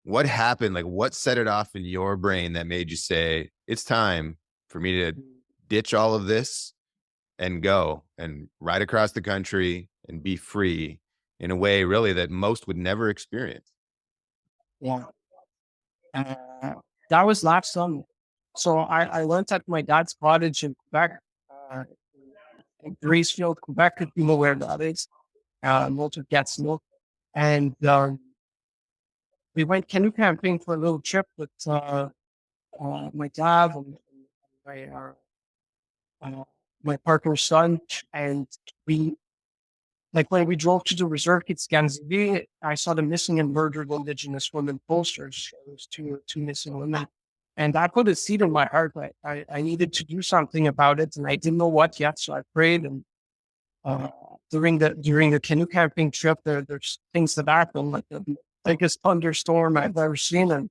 what happened? Like, what set it off in your brain that made you say, it's time for me to ditch all of this and go and ride across the country and be free in a way really that most would never experience? Yeah. Uh, that was last summer. So I went at my dad's cottage in Quebec, uh, in Gracefield, Quebec, if you know where that is. North of Gatineau. And we went canoe camping for a little trip with my dad and my, uh, my partner's son. And we, like when we drove to the reserve at Scanzivie, I saw the missing and murdered Indigenous women posters. There was two missing women. And that put a seed in my heart. I needed to do something about it, and I didn't know what yet. So I prayed, and uh, during the canoe camping trip, there's things that happen, like the biggest thunderstorm I've ever seen, and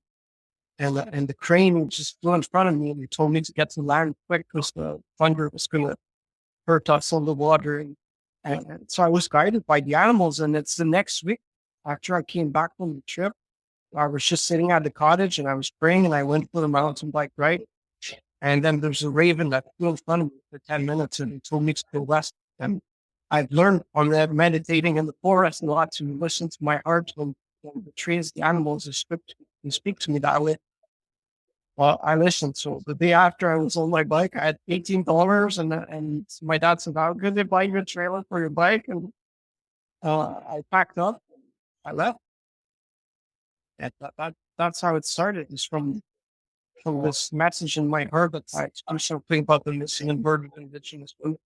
the crane just flew in front of me, and they told me to get to land quick because the thunder was going to hurt us on the water. And so I was guided by the animals, and it's the next week after I came back from the trip. I was just sitting at the cottage and I was praying, and I went for the mountain bike ride. And then there's a raven that flew in front of me for 10 minutes and he told me to go west. And I've learned on that meditating in the forest a lot to listen to my heart when the trees, the animals, they speak to me that way. Well, I listened. So the day after I was on my bike, I had $18 and my dad said, "How good they buy you a trailer for your bike?" And I packed up, I left. And that's how it started. It's from this message in my heart that I do something about the missing and murdered Indigenous women.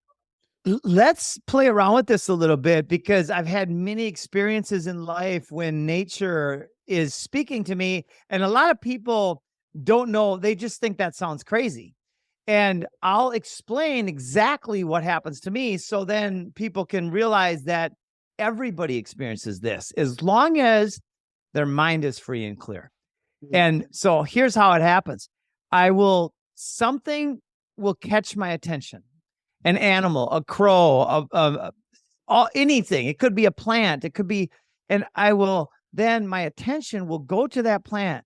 Let's play around with this a little bit, because I've had many experiences in life when nature is speaking to me, and a lot of people don't know. They just think that sounds crazy. And I'll explain exactly what happens to me, so then people can realize that everybody experiences this as long as their mind is free and clear. And so here's how it happens. Something will catch my attention. An animal, a crow, anything. It could be a plant. It could be, and then my attention will go to that plant.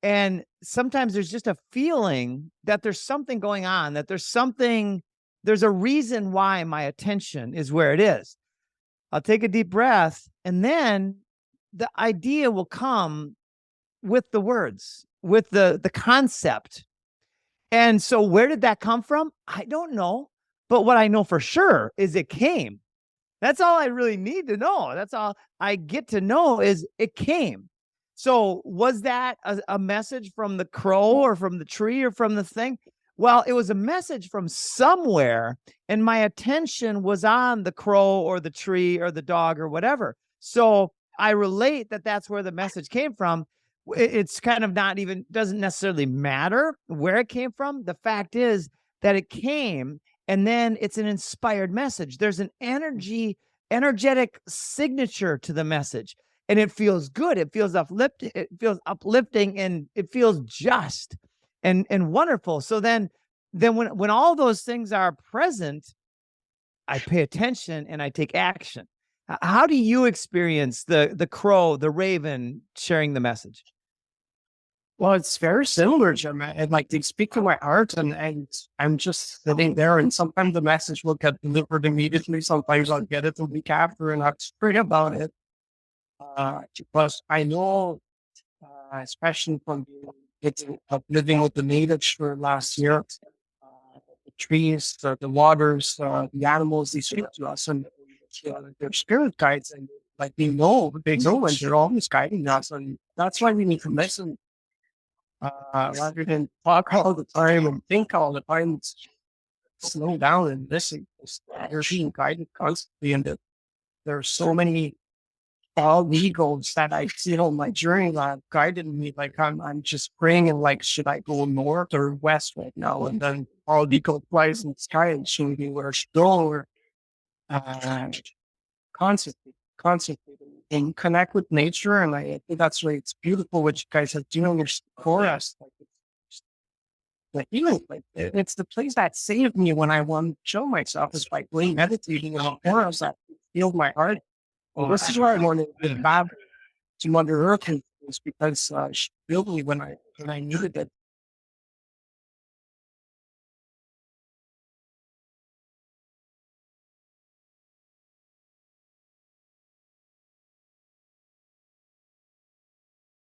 And sometimes there's just a feeling that there's something going on, that there's a reason why my attention is where it is. I'll take a deep breath, and then the idea will come with the words, with the concept. And so where did that come from? I don't know. But what I know for sure is it came. That's all I really need to know. That's all I get to know is it came. So was that a message from the crow or from the tree or from the thing? Well, it was a message from somewhere, and my attention was on the crow or the tree or the dog or whatever. So I relate that that's where the message came from. It's kind of doesn't necessarily matter where it came from. The fact is that it came, and then it's an inspired message. There's an energetic signature to the message, and it feels good. It feels uplifting. It feels uplifting, and it feels just and wonderful. So then when all those things are present, I pay attention and I take action. How do you experience the crow, the raven sharing the message? Well, it's very similar, Jim. And like they speak to my heart, and I'm just sitting there, and sometimes the message will get delivered immediately. Sometimes I'll get it the week after, and I'll pray about it. Because I know, especially from living with the natives for last year, the trees, the waters, the animals, they speak to us, and they're spirit guides, and like they know, and they're always guiding us, and that's why we need to listen. Rather than talk all the time and think all the time, slow down and listen. You're being guided constantly, and there are so many bald eagles that I see on my journey that have guided me. Like I'm just praying and like, should I go north or west right now? And then bald eagle flies in the sky and showing me where I should go. Or constantly and connect with nature. And I think that's why it's beautiful what you guys are doing for us. Like even like it's the place that saved me when I want to show myself is by going meditating in the forest that healed my heart. Well, this is where I want to give back to Mother Earth and was because she built me when I needed it.